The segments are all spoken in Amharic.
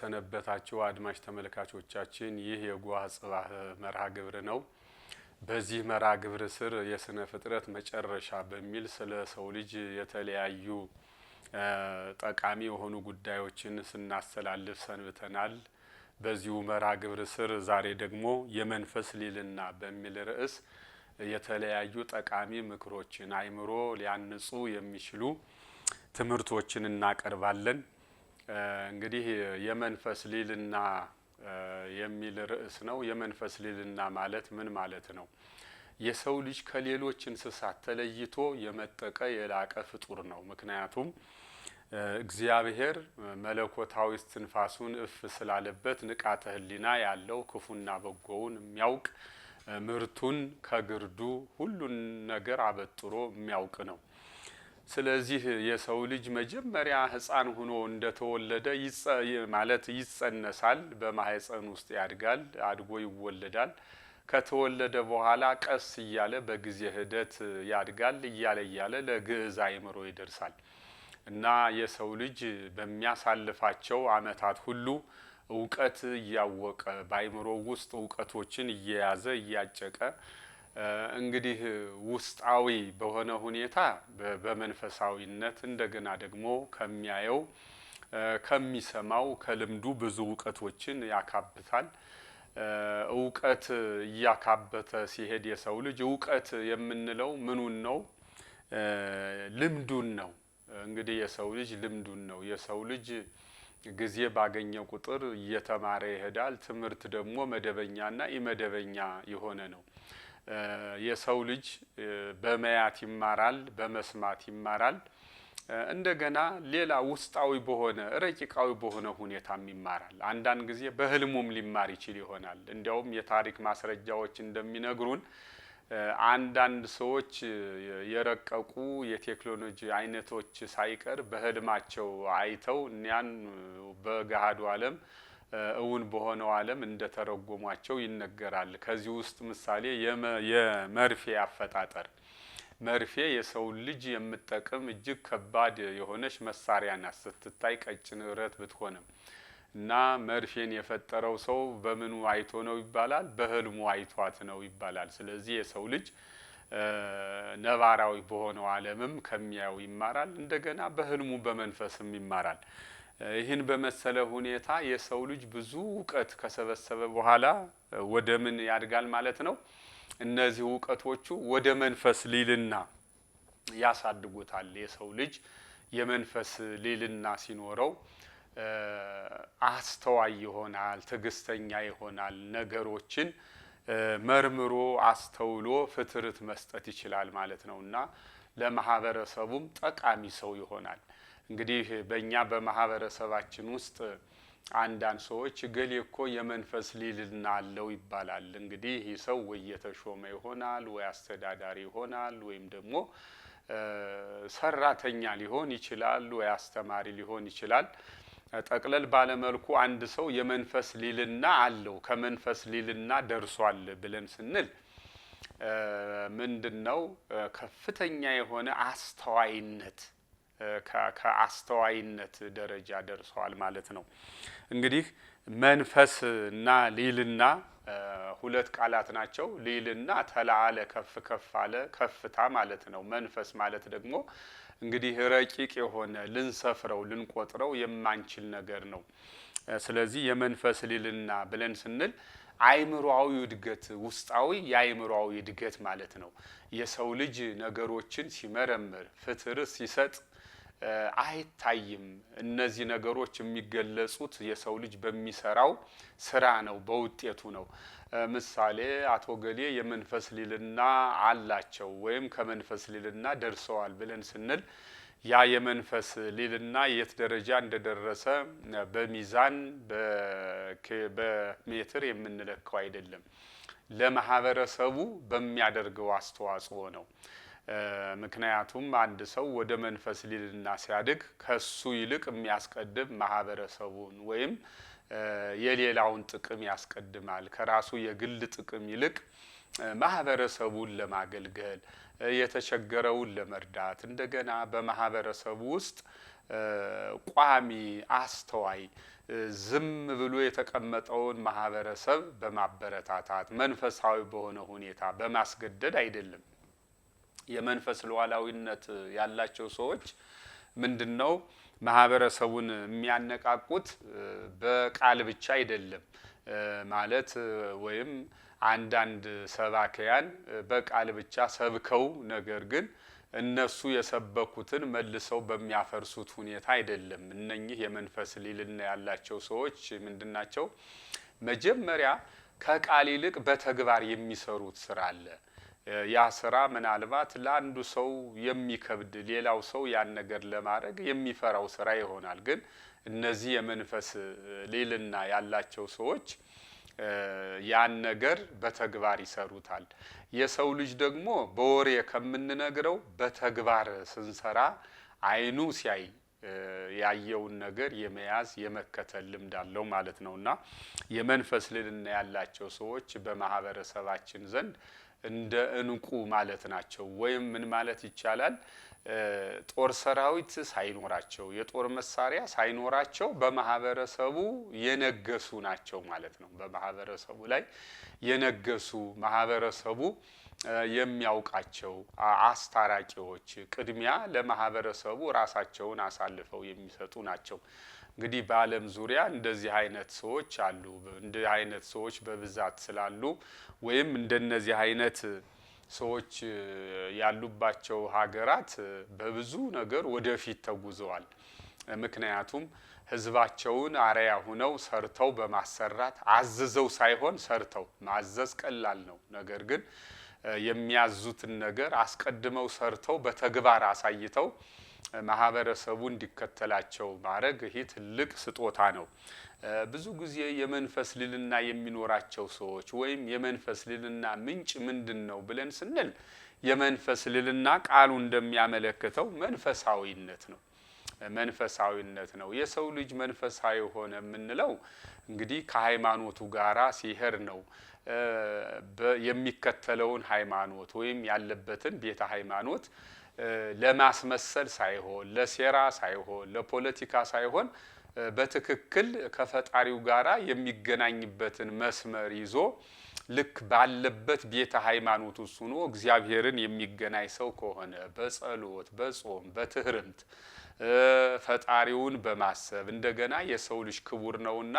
እንደምንሰነበታችሁ አድማጭ ተመልካቾቻችን ይህ የጓህ ጽባህ መርሃ ግብር ነው። በዚህ መርሃ ግብር ስር የስነ ፍጥረት መጨረሻ በሚል ስለ ሰው ልጅ የተለያዩ ጠቃሚ የሆኑ ጉዳዮችን ስናስተላልፍ ሰንብተናል። በዚሁ መርሃ ግብር ስር ዛሬ ደግሞ የመንፈስ ልዕልና በሚል ርዕስ የተለያዩ ጠቃሚ ምክሮችን አእምሮ ሊያንጹ የሚችሉ ትምህርቶችን እናቀርባለን። እንግዲህ የመንፈስ ልዕልና የሚል ርዕስ ነው። የመንፈስ ልዕልና ማለት ምን ማለት ነው? የሰው ልጅ ከሌሎች እንስሳት ተለይቶ የመጠቀ የላቀ ፍጡር ነው። ምክንያቱም እግዚአብሔር መለኮታዊ እስትንፋሱን እፍ ስላለበት ንቃተ ህሊና ያለው ክፉና በጎውን የሚያውቅ ምርቱን ከግርዱ ሁሉን ነገር አበጥሮ የሚያውቅ ነው። ስለዚህ የሰው ልጅ መጀመሪያ ሕፃን ሆኖ እንደተወለደ ይጸነሳል፣ በማህፀን ውስጥ ያድጋል፣ አድጎ ይወለዳል። ከተወለደ በኋላ ቀስ እያለ በጊዜ ሂደት ያድጋል፣ እያለ ለግዕዝ አእምሮ ይደርሳል እና የሰው ልጅ በሚያሳልፋቸው አመታት ሁሉ እውቀት እያወቀ በአእምሮ ውስጥ እውቀቶችን እየያዘ እያጨቀ እንግዲህ ውስጣዊ በሆነ ሁኔታ በመንፈሳዊነት እንደገና ደግሞ ከሚያየው ከሚሰማው ከልምዱ ብዙ እውቀቶችን ያካብታል። እውቀት እያካበተ ሲሄድ የሰው ልጅ እውቀት የምንለው ምኑን ነው? ልምዱን ነው። እንግዲህ የሰው ልጅ ልምዱን ነው። የሰው ልጅ ጊዜ ባገኘ ቁጥር እየተማረ ይሄዳል። ትምህርት ደግሞ መደበኛና ኢመደበኛ የሆነ ነው። የሰው ልጅ በማየት ይማራል፣ በመስማት ይማራል። እንደገና ሌላ ውስጣዊ በሆነ ረቂቃዊ በሆነ ሁኔታም ይማራል። አንዳንድ ጊዜ በህልሙም ሊማር ይችል ይሆናል። እንዲያውም የታሪክ ማስረጃዎች እንደሚነግሩን አንዳንድ ሰዎች የረቀቁ የቴክኖሎጂ አይነቶች ሳይቀር በህልማቸው አይተው እኒያን በገሃዱ ዓለም እውን በሆነው ዓለም እንደተረጎሟቸው ይነገራል። ከዚህ ውስጥ ምሳሌ የመርፌ አፈጣጠር። መርፌ የሰው ልጅ የምትጠቅም እጅግ ከባድ የሆነች መሳሪያ ናት። ስትታይ ቀጭን ብረት ብትሆንም እና መርፌን የፈጠረው ሰው በምኑ አይቶ ነው ይባላል? በህልሙ አይቷት ነው ይባላል። ስለዚህ የሰው ልጅ ነባራዊ በሆነው ዓለምም ከሚያየው ይማራል፣ እንደገና በህልሙ በመንፈስም ይማራል። ይህን በመሰለ ሁኔታ የሰው ልጅ ብዙ እውቀት ከሰበሰበ በኋላ ወደ ምን ያድጋል ማለት ነው? እነዚህ እውቀቶቹ ወደ መንፈስ ልዕልና ያሳድጉታል። የሰው ልጅ የመንፈስ ልዕልና ሲኖረው አስተዋይ ይሆናል፣ ትዕግስተኛ ይሆናል። ነገሮችን መርምሮ አስተውሎ ፍትርት መስጠት ይችላል ማለት ነው እና ለማህበረሰቡም ጠቃሚ ሰው ይሆናል። እንግዲህ በእኛ በማህበረሰባችን ውስጥ አንዳንድ ሰዎች ገሌ እኮ የመንፈስ ልዕልና አለው ይባላል። እንግዲህ ይህ ሰው ወይ የተሾመ ይሆናል፣ ወይ አስተዳዳሪ ይሆናል፣ ወይም ደግሞ ሰራተኛ ሊሆን ይችላል፣ ወይ አስተማሪ ሊሆን ይችላል። ጠቅለል ባለመልኩ አንድ ሰው የመንፈስ ልዕልና አለው፣ ከመንፈስ ልዕልና ደርሷል ብለን ስንል ምንድነው? ከፍተኛ የሆነ አስተዋይነት ከአስተዋይነት ደረጃ ደርሰዋል ማለት ነው። እንግዲህ መንፈስ እና ልዕልና ሁለት ቃላት ናቸው። ልዕልና ተላዓለ ከፍ ከፍ አለ ከፍታ ማለት ነው። መንፈስ ማለት ደግሞ እንግዲህ ረቂቅ የሆነ ልንሰፍረው ልንቆጥረው የማንችል ነገር ነው። ስለዚህ የመንፈስ ልዕልና ብለን ስንል አእምሮአዊ እድገት፣ ውስጣዊ የአእምሮአዊ እድገት ማለት ነው። የሰው ልጅ ነገሮችን ሲመረምር ፍትር ሲሰጥ አይታይም። እነዚህ ነገሮች የሚገለጹት የሰው ልጅ በሚሰራው ስራ ነው፣ በውጤቱ ነው። ምሳሌ አቶ ገሌ የመንፈስ ልዕልና አላቸው ወይም ከመንፈስ ልዕልና ደርሰዋል ብለን ስንል ያ የመንፈስ ልዕልና የት ደረጃ እንደደረሰ በሚዛን በሜትር የምንለካው አይደለም። ለማህበረሰቡ በሚያደርገው አስተዋጽኦ ነው። ምክንያቱም አንድ ሰው ወደ መንፈስ ልዕልና ሲያድግ ከሱ ይልቅ የሚያስቀድም ማህበረሰቡን ወይም የሌላውን ጥቅም ያስቀድማል። ከራሱ የግል ጥቅም ይልቅ ማህበረሰቡን ለማገልገል የተቸገረውን ለመርዳት እንደገና በማህበረሰቡ ውስጥ ቋሚ አስተዋይ ዝም ብሎ የተቀመጠውን ማህበረሰብ በማበረታታት መንፈሳዊ በሆነ ሁኔታ በማስገደድ አይደለም። የመንፈስ ሉዓላዊነት ያላቸው ሰዎች ምንድነው ማህበረሰቡን የሚያነቃቁት በቃል ብቻ አይደለም ማለት ወይም አንዳንድ ሰባኪያን በቃል ብቻ ሰብከው ነገር ግን እነሱ የሰበኩትን መልሰው በሚያፈርሱት ሁኔታ አይደለም። እነኚህ የመንፈስ ልዕልና ያላቸው ሰዎች ምንድናቸው? መጀመሪያ ከቃል ይልቅ በተግባር የሚሰሩት ስራ አለ። ያ ስራ ምናልባት ለአንዱ ሰው የሚከብድ ሌላው ሰው ያን ነገር ለማድረግ የሚፈራው ስራ ይሆናል። ግን እነዚህ የመንፈስ ልዕልና ያላቸው ሰዎች ያን ነገር በተግባር ይሰሩታል። የሰው ልጅ ደግሞ በወሬ ከምንነግረው በተግባር ስንሰራ አይኑ ሲያይ ያየውን ነገር የመያዝ የመከተል ልምድ አለው ማለት ነውና የመንፈስ ልዕልና ያላቸው ሰዎች በማህበረሰባችን ዘንድ እንደ እንቁ ማለት ናቸው። ወይም ምን ማለት ይቻላል? ጦር ሰራዊት ሳይኖራቸው የጦር መሳሪያ ሳይኖራቸው በማህበረሰቡ የነገሱ ናቸው ማለት ነው። በማህበረሰቡ ላይ የነገሱ ማህበረሰቡ የሚያውቃቸው አስታራቂዎች ቅድሚያ ለማህበረሰቡ ራሳቸውን አሳልፈው የሚሰጡ ናቸው። እንግዲህ በዓለም ዙሪያ እንደዚህ አይነት ሰዎች አሉ። እንደዚህ አይነት ሰዎች በብዛት ስላሉ ወይም እንደነዚህ አይነት ሰዎች ያሉባቸው ሀገራት በብዙ ነገር ወደፊት ተጉዘዋል። ምክንያቱም ህዝባቸውን አርአያ ሆነው ሰርተው በማሰራት አዝዘው ሳይሆን ሰርተው ማዘዝ ቀላል ነው። ነገር ግን የሚያዙትን ነገር አስቀድመው ሰርተው በተግባር አሳይተው ማህበረሰቡ እንዲከተላቸው ማድረግ ይህ ትልቅ ስጦታ ነው። ብዙ ጊዜ የመንፈስ ልዕልና የሚኖራቸው ሰዎች ወይም የመንፈስ ልዕልና ምንጭ ምንድነው ብለን ስንል የመንፈስ ልዕልና ቃሉ እንደሚያመለክተው መንፈሳዊነት ነው። መንፈሳዊነት ነው። የሰው ልጅ መንፈሳዊ ሆነ የምንለው እንግዲህ ከሃይማኖቱ ጋራ ሲሄድ ነው። የሚከተለውን ሃይማኖት ወይም ያለበትን ቤተ ሃይማኖት ለማስመሰል ሳይሆን ለሴራ ሳይሆን ለፖለቲካ ሳይሆን በትክክል ከፈጣሪው ጋራ የሚገናኝበትን መስመር ይዞ ልክ ባለበት ቤተ ሃይማኖት ውስጥ ሆኖ እግዚአብሔርን የሚገናኝ ሰው ከሆነ በጸሎት በጾም በትህርምት ፈጣሪውን በማሰብ እንደገና የሰው ልጅ ክቡር ነውና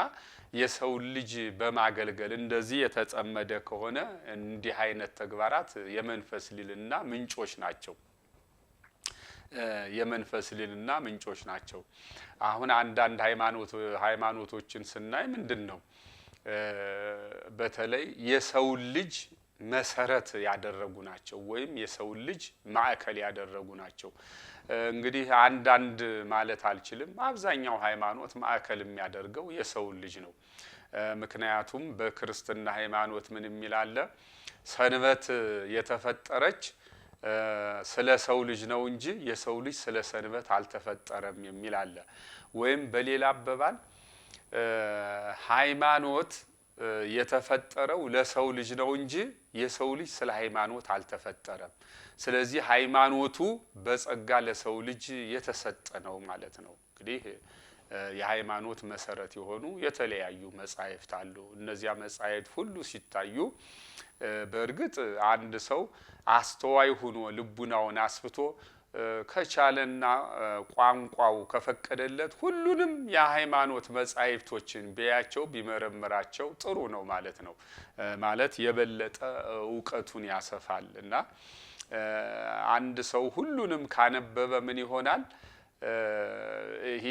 የሰው ልጅ በማገልገል እንደዚህ የተጸመደ ከሆነ እንዲህ አይነት ተግባራት የመንፈስ ልዕልና ምንጮች ናቸው። የመንፈስ ልዕልና ምንጮች ናቸው። አሁን አንዳንድ ሃይማኖቶችን ስናይ ምንድነው በተለይ የሰው ልጅ መሰረት ያደረጉ ናቸው ወይም የሰው ልጅ ማዕከል ያደረጉ ናቸው። እንግዲህ አንዳንድ ማለት አልችልም፣ አብዛኛው ሃይማኖት ማዕከል የሚያደርገው የሰው ልጅ ነው። ምክንያቱም በክርስትና ሃይማኖት ምን የሚል አለ? ሰንበት የተፈጠረች ስለ ሰው ልጅ ነው እንጂ የሰው ልጅ ስለ ሰንበት አልተፈጠረም የሚል አለ። ወይም በሌላ አባባል ሃይማኖት የተፈጠረው ለሰው ልጅ ነው እንጂ የሰው ልጅ ስለ ሃይማኖት አልተፈጠረም። ስለዚህ ሃይማኖቱ በጸጋ ለሰው ልጅ የተሰጠ ነው ማለት ነው። እንግዲህ የሃይማኖት መሰረት የሆኑ የተለያዩ መጻሕፍት አሉ። እነዚያ መጻሕፍት ሁሉ ሲታዩ በእርግጥ አንድ ሰው አስተዋይ ሆኖ ልቡናውን አስፍቶ ከቻለና ቋንቋው ከፈቀደለት ሁሉንም የሃይማኖት መጻሕፍቶችን ቢያቸው ቢመረምራቸው ጥሩ ነው ማለት ነው። ማለት የበለጠ ዕውቀቱን ያሰፋል እና አንድ ሰው ሁሉንም ካነበበ ምን ይሆናል? ይሄ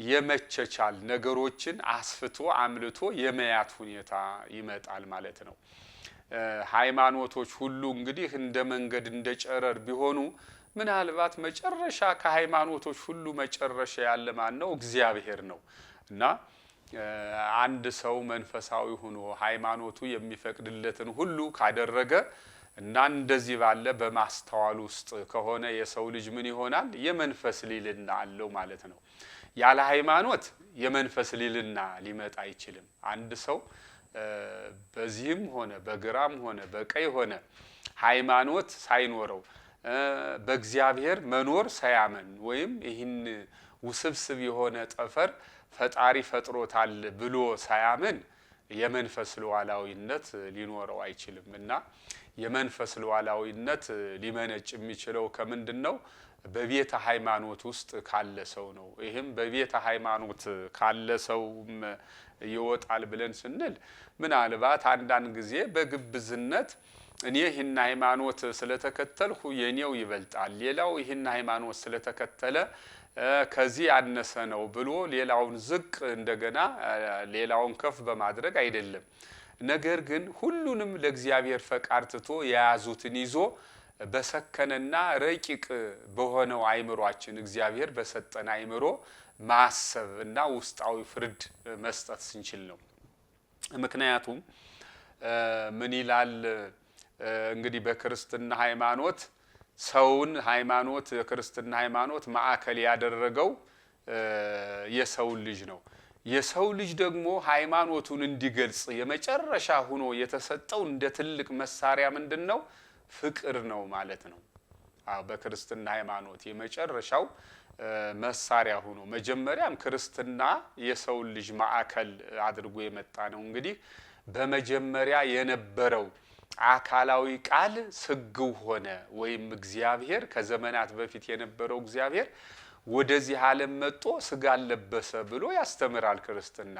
የመቸቻል ነገሮችን አስፍቶ አምልቶ የመያት ሁኔታ ይመጣል ማለት ነው። ሃይማኖቶች ሁሉ እንግዲህ እንደ መንገድ እንደ ጨረር ቢሆኑ ምናልባት መጨረሻ ከሃይማኖቶች ሁሉ መጨረሻ ያለ ማን ነው? እግዚአብሔር ነው። እና አንድ ሰው መንፈሳዊ ሆኖ ሃይማኖቱ የሚፈቅድለትን ሁሉ ካደረገ እና እንደዚህ ባለ በማስተዋል ውስጥ ከሆነ የሰው ልጅ ምን ይሆናል? የመንፈስ ልዕልና አለው ማለት ነው። ያለ ሃይማኖት የመንፈስ ልዕልና ሊመጣ አይችልም። አንድ ሰው በዚህም ሆነ በግራም ሆነ በቀኝ ሆነ ሃይማኖት ሳይኖረው በእግዚአብሔር መኖር ሳያምን ወይም ይህን ውስብስብ የሆነ ጠፈር ፈጣሪ ፈጥሮታል ብሎ ሳያምን የመንፈስ ሉዓላዊነት ሊኖረው አይችልም። እና የመንፈስ ሉዓላዊነት ሊመነጭ የሚችለው ከምንድነው? በቤተ ሃይማኖት ውስጥ ካለ ሰው ነው። ይህም በቤተ ሃይማኖት ካለ ሰውም ይወጣል ብለን ስንል ምናልባት አንዳንድ ጊዜ በግብዝነት እኔ ይህን ሃይማኖት ስለተከተልሁ የኔው ይበልጣል፣ ሌላው ይህን ሃይማኖት ስለተከተለ ከዚህ ያነሰ ነው ብሎ ሌላውን ዝቅ እንደገና ሌላውን ከፍ በማድረግ አይደለም። ነገር ግን ሁሉንም ለእግዚአብሔር ፈቃድ ትቶ የያዙትን ይዞ በሰከነና ረቂቅ በሆነው አይምሮአችን እግዚአብሔር በሰጠን አይምሮ ማሰብ እና ውስጣዊ ፍርድ መስጠት ስንችል ነው። ምክንያቱም ምን ይላል እንግዲህ በክርስትና ሃይማኖት ሰውን ሃይማኖት የክርስትና ሃይማኖት ማዕከል ያደረገው የሰው ልጅ ነው። የሰው ልጅ ደግሞ ሃይማኖቱን እንዲገልጽ የመጨረሻ ሆኖ የተሰጠው እንደ ትልቅ መሳሪያ ምንድነው? ፍቅር ነው ማለት ነው። በክርስትና ሃይማኖት የመጨረሻው መሳሪያ ሆኖ መጀመሪያም ክርስትና የሰው ልጅ ማዕከል አድርጎ የመጣ ነው። እንግዲህ በመጀመሪያ የነበረው አካላዊ ቃል ስግው ሆነ ወይም እግዚአብሔር ከዘመናት በፊት የነበረው እግዚአብሔር ወደዚህ ዓለም መጥቶ ስጋ ለበሰ ብሎ ያስተምራል ክርስትና።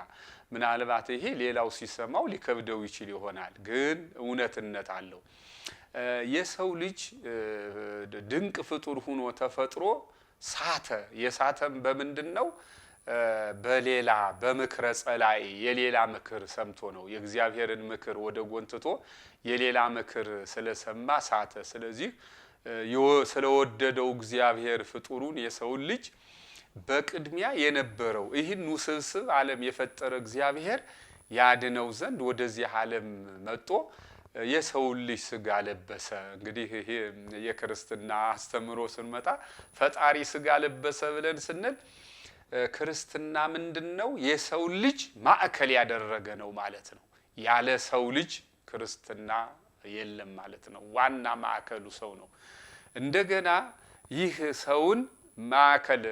ምናልባት ይሄ ሌላው ሲሰማው ሊከብደው ይችል ይሆናል፣ ግን እውነትነት አለው። የሰው ልጅ ድንቅ ፍጡር ሆኖ ተፈጥሮ ሳተ። የሳተም በምንድነው? በሌላ በምክረ ጸላይ የሌላ ምክር ሰምቶ ነው። የእግዚአብሔርን ምክር ወደ ጎንትቶ የሌላ ምክር ስለሰማ ሳተ። ስለዚህ ስለወደደው እግዚአብሔር ፍጡሩን የሰው ልጅ በቅድሚያ የነበረው ይህን ውስብስብ ዓለም የፈጠረ እግዚአብሔር ያድነው ዘንድ ወደዚህ ዓለም መጥቶ የሰው ልጅ ስጋ ለበሰ። እንግዲህ ይሄ የክርስትና አስተምሮ ስንመጣ ፈጣሪ ስጋ ለበሰ ብለን ስንል ክርስትና ምንድነው? የሰው ልጅ ማዕከል ያደረገ ነው ማለት ነው። ያለ ሰው ልጅ ክርስትና የለም ማለት ነው። ዋና ማዕከሉ ሰው ነው። እንደገና ይህ ሰውን ማዕከል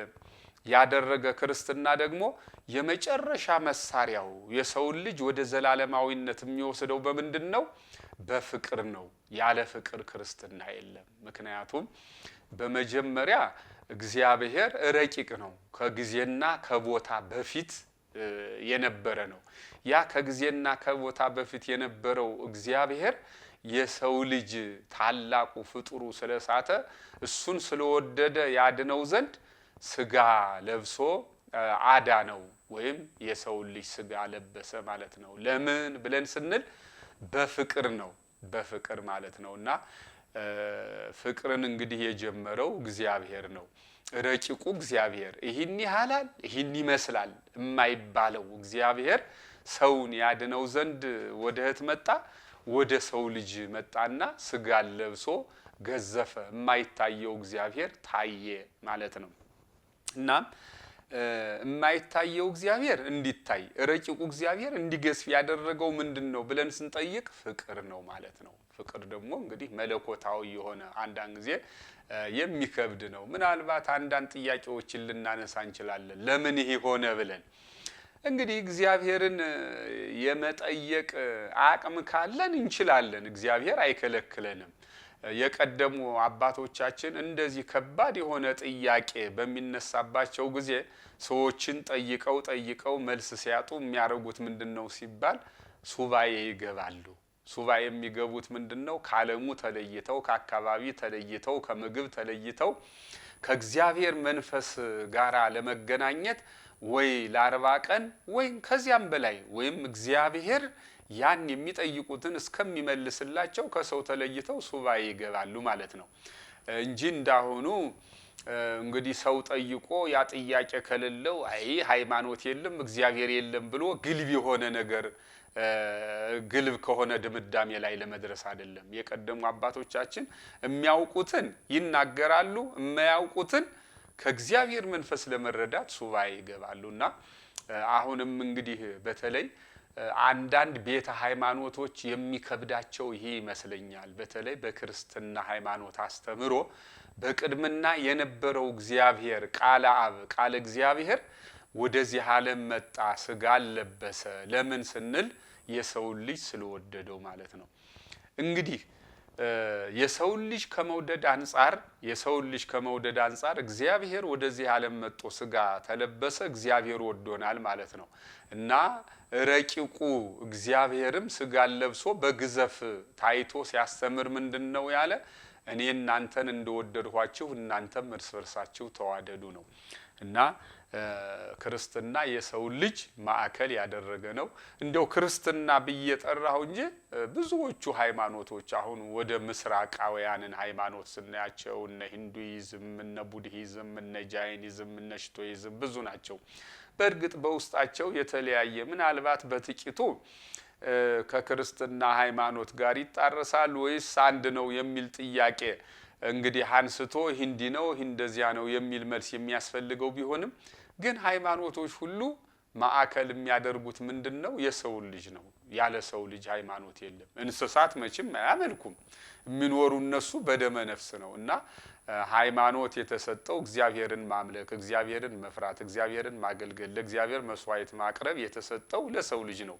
ያደረገ ክርስትና ደግሞ የመጨረሻ መሳሪያው የሰውን ልጅ ወደ ዘላለማዊነት የሚወስደው በምንድነው? በፍቅር ነው። ያለ ፍቅር ክርስትና የለም። ምክንያቱም በመጀመሪያ እግዚአብሔር ረቂቅ ነው። ከጊዜና ከቦታ በፊት የነበረ ነው። ያ ከጊዜና ከቦታ በፊት የነበረው እግዚአብሔር የሰው ልጅ ታላቁ ፍጡሩ ስለሳተ እሱን ስለወደደ ያድነው ዘንድ ስጋ ለብሶ አዳነው ወይም የሰው ልጅ ስጋ ለበሰ ማለት ነው። ለምን ብለን ስንል በፍቅር ነው። በፍቅር ማለት ነውና ፍቅርን እንግዲህ የጀመረው እግዚአብሔር ነው። ረቂቁ እግዚአብሔር ይህን ይሃላል ይህን ይመስላል የማይባለው እግዚአብሔር ሰውን ያድነው ዘንድ ወደ እህት መጣ። ወደ ሰው ልጅ መጣና ስጋ ለብሶ ገዘፈ። የማይታየው እግዚአብሔር ታየ ማለት ነው። እና የማይታየው እግዚአብሔር እንዲታይ ረቂቁ እግዚአብሔር እንዲገዝፍ ያደረገው ምንድነው ብለን ስንጠይቅ ፍቅር ነው ማለት ነው። ፍቅር ደግሞ እንግዲህ መለኮታዊ የሆነ አንዳንድ ጊዜ የሚከብድ ነው። ምናልባት አንዳንድ ጥያቄዎችን ልናነሳ እንችላለን። ለምን ይሄ ሆነ ብለን እንግዲህ እግዚአብሔርን የመጠየቅ አቅም ካለን እንችላለን። እግዚአብሔር አይከለክለንም። የቀደሙ አባቶቻችን እንደዚህ ከባድ የሆነ ጥያቄ በሚነሳባቸው ጊዜ ሰዎችን ጠይቀው መልስ ሲያጡ የሚያደርጉት ምንድነው ሲባል ሱባኤ ይገባሉ። ሱባኤ የሚገቡት ምንድነው? ከዓለሙ ተለይተው ከአካባቢ ተለይተው ከምግብ ተለይተው ከእግዚአብሔር መንፈስ ጋር ለመገናኘት ወይ ለ40 ቀን ወይም ከዚያም በላይ ወይም እግዚአብሔር ያን የሚጠይቁትን እስከሚመልስላቸው ከሰው ተለይተው ሱባኤ ይገባሉ ማለት ነው እንጂ እንዳሁኑ እንግዲህ ሰው ጠይቆ ያ ጥያቄ ከሌለው አይ ሃይማኖት የለም እግዚአብሔር የለም ብሎ ግልብ የሆነ ነገር ግልብ ከሆነ ድምዳሜ ላይ ለመድረስ አይደለም። የቀደሙ አባቶቻችን የሚያውቁትን ይናገራሉ፣ የማያውቁትን ከእግዚአብሔር መንፈስ ለመረዳት ሱባኤ ይገባሉና አሁንም እንግዲህ በተለይ አንዳንድ ቤተ ሃይማኖቶች የሚከብዳቸው ይሄ ይመስለኛል። በተለይ በክርስትና ሃይማኖት አስተምሮ በቅድምና የነበረው እግዚአብሔር ቃለ አብ ቃለ እግዚአብሔር ወደዚህ ዓለም መጣ፣ ስጋ ለበሰ። ለምን ስንል የሰው ልጅ ስለወደደው ማለት ነው። እንግዲህ የሰው ልጅ ከመውደድ አንፃር እግዚአብሔር ወደዚህ ዓለም መጥቶ ስጋ ተለበሰ። እግዚአብሔር ወዶናል ማለት ነው እና ረቂቁ እግዚአብሔርም ስጋ ለብሶ በግዘፍ ታይቶ ሲያስተምር ምንድነው ያለ? እኔ እናንተን እንደወደድኋችሁ እናንተም እርስ በርሳችሁ ተዋደዱ ነው እና ክርስትና የሰው ልጅ ማዕከል ያደረገ ነው። እንደው ክርስትና በየጠራው እንጂ ብዙዎቹ ሃይማኖቶች አሁን ወደ ምስራቃውያንን ሃይማኖት ስናያቸው እነ ሂንዱይዝም፣ እነ ቡድሂዝም፣ እነ ጃይኒዝም፣ እነ ሽቶይዝም ብዙ ናቸው። በእርግጥ በውስጣቸው የተለያየ ምናልባት በጥቂቱ ከክርስትና ሃይማኖት ጋር ይጣረሳል ወይስ አንድ ነው የሚል ጥያቄ እንግዲህ አንስቶ ሂንዲ ነው እንደዚያ ነው የሚል መልስ የሚያስፈልገው ቢሆንም ግን ሃይማኖቶች ሁሉ ማዕከል የሚያደርጉት ምንድነው? የሰው ልጅ ነው። ያለ ሰው ልጅ ሃይማኖት የለም። እንስሳት መቼም አያመልኩም፣ የሚኖሩ እነሱ በደመ ነፍስ ነው እና ሃይማኖት የተሰጠው እግዚአብሔርን ማምለክ፣ እግዚአብሔርን መፍራት፣ እግዚአብሔርን ማገልገል፣ ለእግዚአብሔር መስዋዕት ማቅረብ የተሰጠው ለሰው ልጅ ነው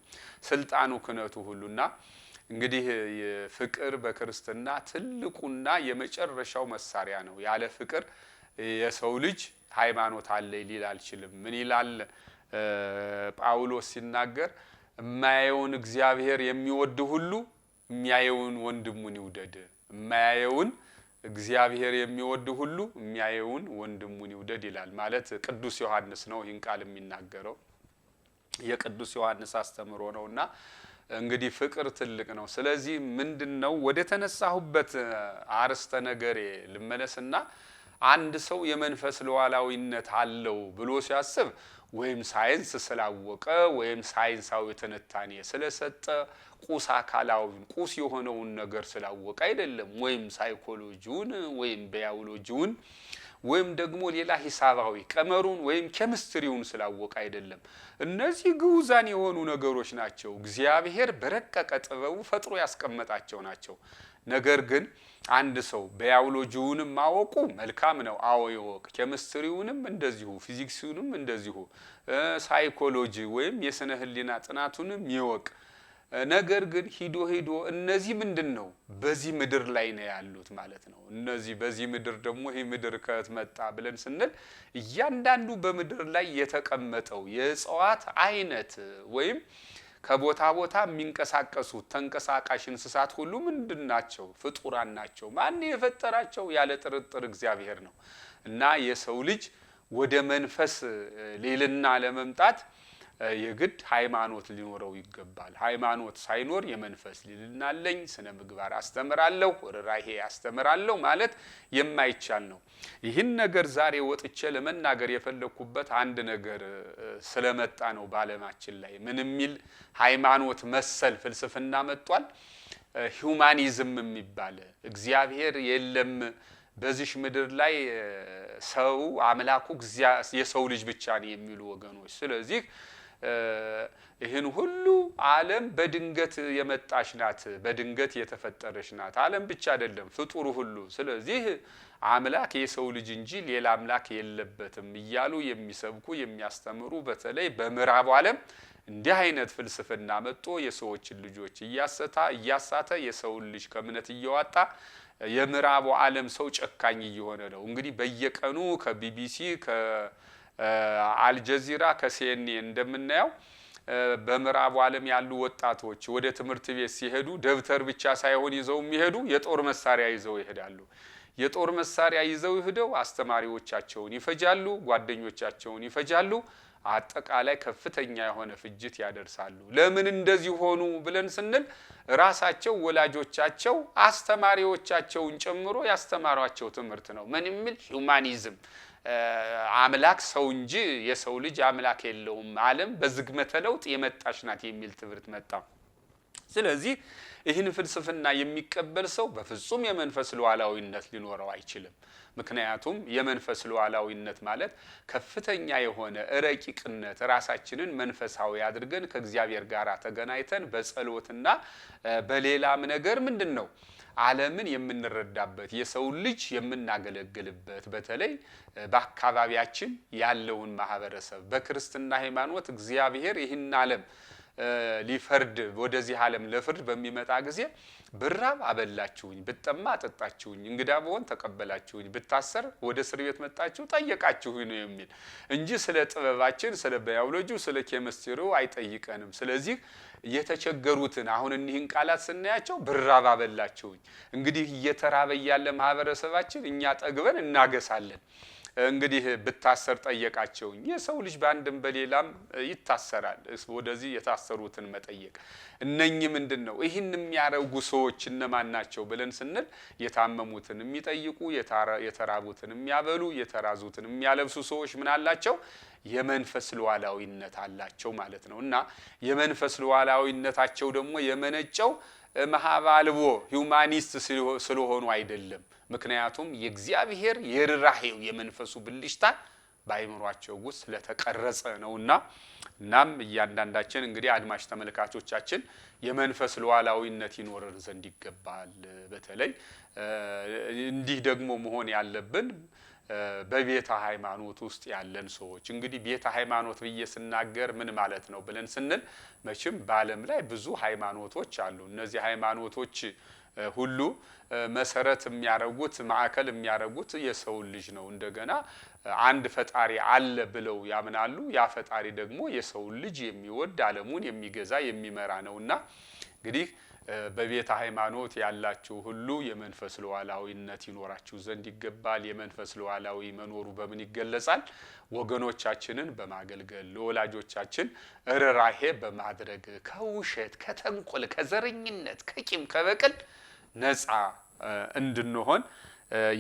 ስልጣኑ ክህነቱ ሁሉና እንግዲህ ፍቅር በክርስትና ትልቁና የመጨረሻው መሳሪያ ነው። ያለ ፍቅር የሰው ልጅ ሃይማኖት አለ ሊል አልችልም። ምን ይላል ጳውሎስ ሲናገር? የማያየውን እግዚአብሔር የሚወድ ሁሉ የሚያየውን ወንድሙን ይውደድ። የማያየውን እግዚአብሔር የሚወድ ሁሉ የሚያየውን ወንድሙን ይውደድ ይላል። ማለት ቅዱስ ዮሐንስ ነው ይህን ቃል የሚናገረው፣ የቅዱስ ዮሐንስ አስተምሮ ነውና እንግዲህ ፍቅር ትልቅ ነው። ስለዚህ ምንድነው ወደ ተነሳሁበት አርስተ ነገሬ ልመለስና አንድ ሰው የመንፈስ ሉዓላዊነት አለው ብሎ ሲያስብ ወይም ሳይንስ ስላወቀ ወይም ሳይንሳዊ ትንታኔ ስለሰጠ ቁስ አካላዊን ቁስ የሆነውን ነገር ስላወቀ አይደለም። ወይም ሳይኮሎጂውን ወይም ባዮሎጂውን ወይም ደግሞ ሌላ ሂሳባዊ ቀመሩን ወይም ኬሚስትሪውን ስላወቀ አይደለም። እነዚህ ግዑዛን የሆኑ ነገሮች ናቸው። እግዚአብሔር በረቀቀ ጥበቡ ፈጥሮ ያስቀመጣቸው ናቸው። ነገር ግን አንድ ሰው ባዮሎጂውንም ማወቁ መልካም ነው። አዎ ይወቅ። ኬሚስትሪውንም እንደዚሁ፣ ፊዚክሱንም እንደዚሁ፣ ሳይኮሎጂ ወይም የስነ ህሊና ጥናቱንም ይወቅ። ነገር ግን ሂዶ እነዚህ ምንድነው በዚህ ምድር ላይ ነው ያሉት ማለት ነው። እነዚህ በዚህ ምድር ደግሞ ይሄ ምድር ከመጣ ብለን ስንል እያንዳንዱ በምድር ላይ የተቀመጠው የእጽዋት አይነት ወይም ከቦታ ቦታ የሚንቀሳቀሱት ተንቀሳቃሽ እንስሳት ሁሉ ምንድናቸው? ፍጡራን ናቸው። ማን የፈጠራቸው? ያለ ጥርጥር እግዚአብሔር ነው። እና የሰው ልጅ ወደ መንፈስ ሌልና ለመምጣት የግድ ሃይማኖት ሊኖረው ይገባል። ሃይማኖት ሳይኖር የመንፈስ ሊልና አለኝ ስነ ምግባር አስተምራለሁ ርህራሄ አስተምራለሁ ማለት የማይቻል ነው። ይህን ነገር ዛሬ ወጥቼ ለመናገር የፈለኩበት አንድ ነገር ስለመጣ ነው። በዓለማችን ላይ ምን የሚል ሃይማኖት መሰል ፍልስፍና መጥቷል? ሂዩማኒዝም የሚባል እግዚአብሔር የለም በዚህ ምድር ላይ ሰው አምላኩ የሰው ልጅ ብቻ ነው የሚሉ ወገኖች። ስለዚህ ይህን ሁሉ ዓለም በድንገት የመጣች ናት፣ በድንገት የተፈጠረች ናት። ዓለም ብቻ አይደለም ፍጡሩ ሁሉ። ስለዚህ አምላክ የሰው ልጅ እንጂ ሌላ አምላክ የለበትም እያሉ የሚሰብኩ የሚያስተምሩ በተለይ በምዕራቡ ዓለም እንዲህ አይነት ፍልስፍና መጥቶ የሰዎችን ልጆች እያሳተ የሰውን ልጅ ከእምነት እያወጣ የምዕራቡ ዓለም ሰው ጨካኝ እየሆነ ነው። እንግዲህ በየቀኑ ከቢቢሲ ከአልጀዚራ ከሲኤንኤን እንደምናየው በምዕራቡ ዓለም ያሉ ወጣቶች ወደ ትምህርት ቤት ሲሄዱ ደብተር ብቻ ሳይሆን ይዘው የሚሄዱ የጦር መሳሪያ ይዘው ይሄዳሉ። የጦር መሳሪያ ይዘው ይሄደው አስተማሪዎቻቸውን ይፈጃሉ፣ ጓደኞቻቸውን ይፈጃሉ። አጠቃላይ ከፍተኛ የሆነ ፍጅት ያደርሳሉ። ለምን እንደዚህ ሆኑ ብለን ስንል ራሳቸው ወላጆቻቸው አስተማሪዎቻቸውን ጨምሮ ያስተማሯቸው ትምህርት ነው። ምን የሚል ሂዩማኒዝም አምላክ ሰው እንጂ የሰው ልጅ አምላክ የለውም፣ ዓለም በዝግመተ ለውጥ የመጣች ናት የሚል ትምህርት መጣ። ስለዚህ ይህን ፍልስፍና የሚቀበል ሰው በፍጹም የመንፈስ ሉዓላዊነት ሊኖረው አይችልም። ምክንያቱም የመንፈስ ሉዓላዊነት ማለት ከፍተኛ የሆነ ረቂቅነት ራሳችንን መንፈሳዊ አድርገን ከእግዚአብሔር ጋር ተገናኝተን በጸሎትና በሌላም ነገር ምንድነው ዓለምን የምንረዳበት የሰው ልጅ የምናገለግልበት በተለይ በአካባቢያችን ያለውን ማህበረሰብ በክርስትና ሃይማኖት እግዚአብሔር ይህን ዓለም ሊፈርድ ወደዚህ ዓለም ለፍርድ በሚመጣ ጊዜ ብራብ አበላችሁኝ፣ ብጠማ አጠጣችሁኝ፣ እንግዳ ብሆን ተቀበላችሁኝ፣ ብታሰር ወደ እስር ቤት መጣችሁ ጠየቃችሁኝ ነው የሚል እንጂ ስለ ጥበባችን ስለ ባዮሎጂው ስለ ኬሚስትሪው አይጠይቀንም። ስለዚህ የተቸገሩትን አሁን እኒህን ቃላት ስናያቸው ብራብ አበላችሁኝ፣ እንግዲህ እየተራበ ያለ ማህበረሰባችን እኛ ጠግበን እናገሳለን። እንግዲህ ብታሰር ጠየቃቸውኝ። የሰው ልጅ በአንድም በሌላም ይታሰራል። ወደዚህ የታሰሩትን መጠየቅ እነኚህ ምንድነው ይህን የሚያረጉ ሰዎች እነማን ናቸው ብለን ስንል የታመሙትን የሚጠይቁ የተራቡትን የሚያበሉ የተራዙትን የሚያለብሱ ሰዎች ምን አላቸው? የመንፈስ ሉዓላዊነት አላቸው ማለት ነው። እና የመንፈስ ሉዓላዊነታቸው ደግሞ የመነጨው ማህባልቦ ሂዩማኒስት ስለሆኑ አይደለም። ምክንያቱም የእግዚአብሔር የርራሄው የመንፈሱ ብልሽታ ባይምሯቸው ውስጥ ስለተቀረጸ ነውና እናም እያንዳንዳችን እንግዲህ አድማጭ ተመልካቾቻችን የመንፈስ ሉዓላዊነት ይኖረን ዘንድ ይገባል። በተለይ እንዲህ ደግሞ መሆን ያለብን በቤተ ሃይማኖት ውስጥ ያለን ሰዎች እንግዲህ ቤተ ሃይማኖት በየስናገር ምን ማለት ነው ብለን ስንል መቼም በዓለም ላይ ብዙ ሃይማኖቶች አሉ። እነዚህ ሃይማኖቶች ሁሉ መሰረት የሚያረጉት ማዕከል የሚያረጉት የሰው ልጅ ነው። እንደገና አንድ ፈጣሪ አለ ብለው ያምናሉ። ያ ፈጣሪ ደግሞ የሰው ልጅ የሚወድ ዓለሙን የሚገዛ የሚመራ ነውና እንግዲህ በቤተ ሃይማኖት ያላችሁ ሁሉ የመንፈስ ሉዓላዊነት ይኖራችሁ ዘንድ ይገባል። የመንፈስ ሉዓላዊ መኖሩ በምን ይገለጻል? ወገኖቻችንን በማገልገል ለወላጆቻችን ርራሄ በማድረግ ከውሸት፣ ከተንኮል፣ ከዘረኝነት፣ ከቂም፣ ከበቀል ነፃ እንድንሆን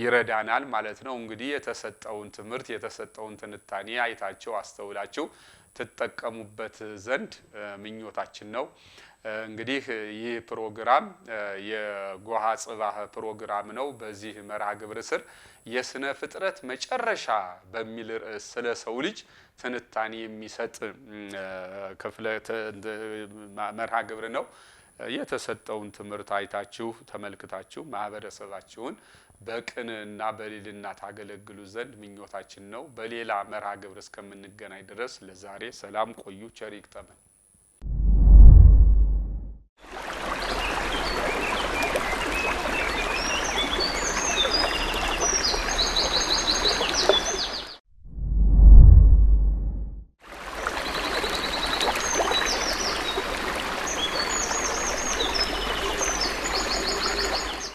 ይረዳናል ማለት ነው። እንግዲህ የተሰጠውን ትምህርት የተሰጠውን ትንታኔ አይታችሁ አስተውላችሁ ትጠቀሙበት ዘንድ ምኞታችን ነው። እንግዲህ ይህ ፕሮግራም የጎሃ ጽባህ ፕሮግራም ነው። በዚህ መርሃ ግብር ስር የስነ ፍጥረት መጨረሻ በሚል ርዕስ ስለ ሰው ልጅ ትንታኔ የሚሰጥ ክፍለ መርሃ ግብር ነው። የተሰጠውን ትምህርት አይታችሁ ተመልክታችሁ ማህበረሰባችሁን በቅንና በልዕልና ታገለግሉ ዘንድ ምኞታችን ነው። በሌላ መርሃ ግብር እስከምንገናኝ ድረስ ለዛሬ ሰላም ቆዩ። ቸር ይግጠመን።